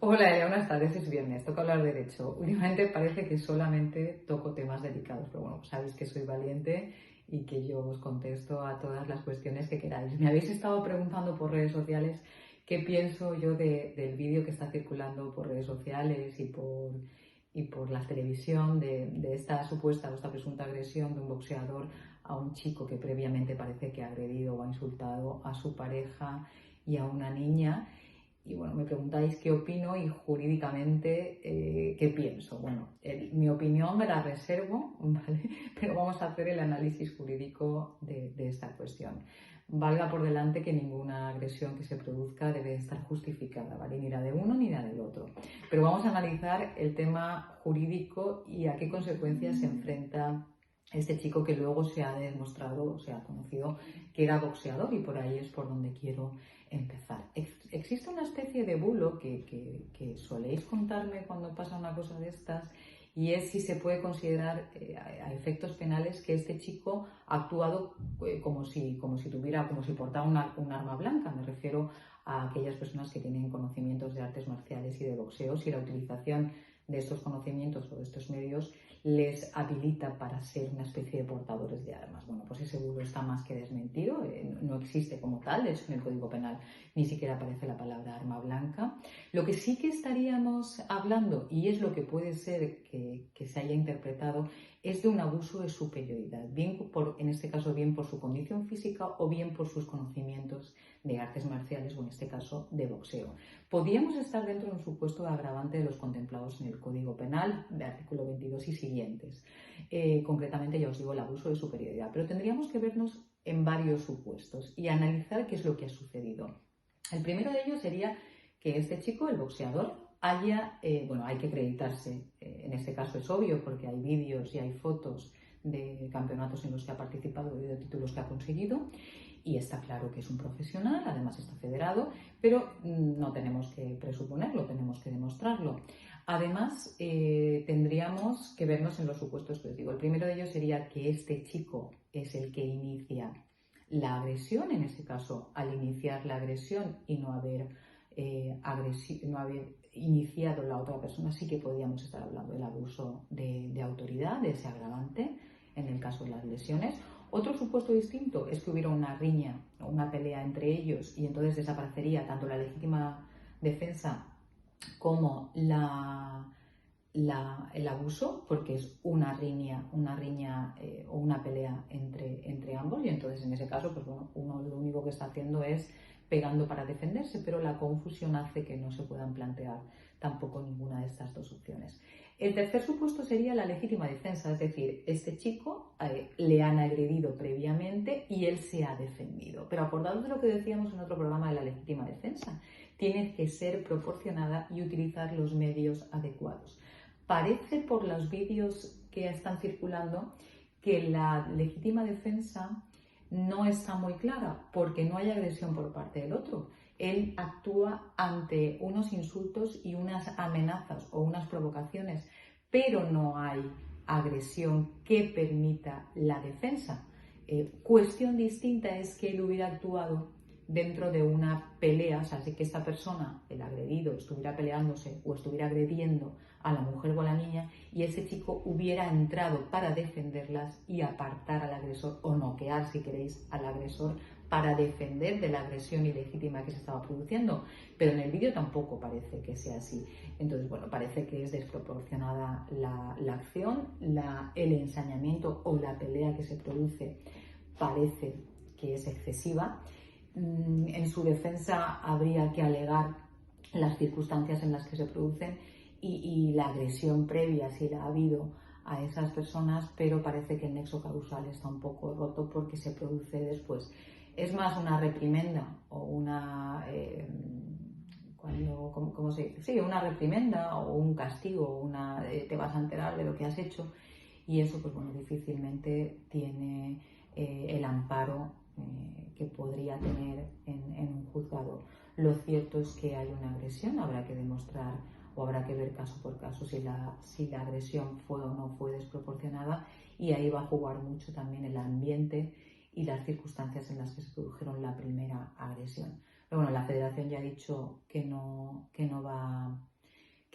Hola, Elia, buenas tardes, es viernes, toca hablar de derecho. Últimamente parece que solamente toco temas delicados, pero bueno, pues sabéis que soy valiente y que yo os contesto a todas las cuestiones que queráis. Me habéis estado preguntando por redes sociales qué pienso yo del vídeo que está circulando por redes sociales y por la televisión de esta supuesta o esta presunta agresión de un boxeador a un chico que previamente parece que ha agredido o ha insultado a su pareja y a una niña. Y bueno, me preguntáis qué opino y jurídicamente qué pienso. Bueno, mi opinión me la reservo, ¿vale? Pero vamos a hacer el análisis jurídico de esta cuestión. Valga por delante que ninguna agresión que se produzca debe estar justificada, ¿vale? Ni la de uno ni la del otro. Pero vamos a analizar el tema jurídico y a qué consecuencias se enfrenta este chico que luego se ha demostrado, se ha conocido que era boxeador, y por ahí es por donde quiero empezar. Existe una especie de bulo que soléis contarme cuando pasa una cosa de estas, y es si se puede considerar a efectos penales que este chico ha actuado como si portara un arma blanca. Me refiero a aquellas personas que tienen conocimientos de artes marciales y de boxeo, si la utilización de estos conocimientos o de estos medios les habilita para ser una especie de portadores de armas. Bueno, pues ese bulo está más que desmentido, no existe como tal. De hecho, en el Código Penal ni siquiera aparece la palabra arma blanca. Lo que sí que estaríamos hablando, y es lo que puede ser que se haya interpretado, es de un abuso de superioridad, en este caso bien por su condición física o bien por sus conocimientos de artes marciales, o en este caso de boxeo. Podríamos estar dentro de un supuesto agravante de los contemplados en el Código Penal, de artículo 22 y siguientes. Concretamente, ya os digo, el abuso de superioridad. Pero tendríamos que vernos en varios supuestos y analizar qué es lo que ha sucedido. El primero de ellos sería que este chico, el boxeador, hay que acreditarse. En este caso es obvio porque hay vídeos y hay fotos de campeonatos en los que ha participado y de títulos que ha conseguido, y está claro que es un profesional, además está federado, pero no tenemos que presuponerlo, tenemos que demostrarlo. Además, tendríamos que vernos en los supuestos que os digo. El primero de ellos sería que este chico es el que inicia la agresión. En ese caso, al iniciar la agresión y no haber iniciado la otra persona, sí que podríamos estar hablando del abuso de autoridad, de ese agravante en el caso de las lesiones. Otro supuesto distinto es que hubiera una riña o una pelea entre ellos, y entonces desaparecería tanto la legítima defensa como el abuso, porque es una riña o una pelea entre ambos, y entonces en ese caso, pues bueno, uno lo único que está haciendo es pegando para defenderse, pero la confusión hace que no se puedan plantear tampoco ninguna de estas dos opciones. El tercer supuesto sería la legítima defensa, es decir, este chico le han agredido previamente y él se ha defendido. Pero acordados de lo que decíamos en otro programa de la legítima defensa, tiene que ser proporcionada y utilizar los medios adecuados. Parece por los vídeos que están circulando que la legítima defensa no está muy clara porque no hay agresión por parte del otro. Él actúa ante unos insultos y unas amenazas o unas provocaciones, pero no hay agresión que permita la defensa. Cuestión distinta es que él hubiera actuado dentro de una pelea, o sea, que esta persona, el agredido, estuviera peleándose o estuviera agrediendo a la mujer o a la niña, y ese chico hubiera entrado para defenderlas y apartar al agresor, o noquear, si queréis, al agresor, para defender de la agresión ilegítima que se estaba produciendo. Pero en el vídeo tampoco parece que sea así. Entonces, bueno, parece que es desproporcionada la acción, el ensañamiento o la pelea que se produce parece que es excesiva. En su defensa habría que alegar las circunstancias en las que se producen y la agresión previa, si la ha habido a esas personas, pero parece que el nexo causal está un poco roto porque se produce después. Es más una reprimenda o ¿cómo se dice? Sí, una reprimenda o un castigo, te vas a enterar de lo que has hecho, y eso, pues bueno, difícilmente tiene el amparo que podría tener en un juzgado. Lo cierto es que hay una agresión, habrá que demostrar o habrá que ver caso por caso si la agresión fue o no fue desproporcionada, y ahí va a jugar mucho también el ambiente y las circunstancias en las que se produjeron la primera agresión. Pero bueno, la Federación ya ha dicho que no va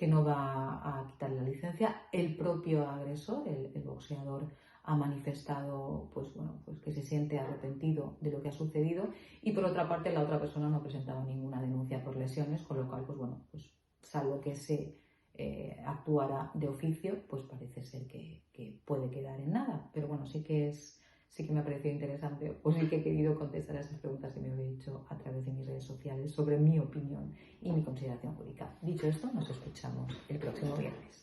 que no va a quitar la licencia. El propio agresor, el boxeador, ha manifestado pues que se siente arrepentido de lo que ha sucedido, y por otra parte la otra persona no ha presentado ninguna denuncia por lesiones, con lo cual pues salvo que se actuara de oficio, pues parece ser que puede quedar en nada. Pero bueno, sí que me ha parecido interesante, o sí que he querido contestar a esas preguntas que me habéis hecho a través de mis redes sociales sobre mi opinión y mi consideración jurídica. Dicho esto, nos escuchamos el próximo viernes.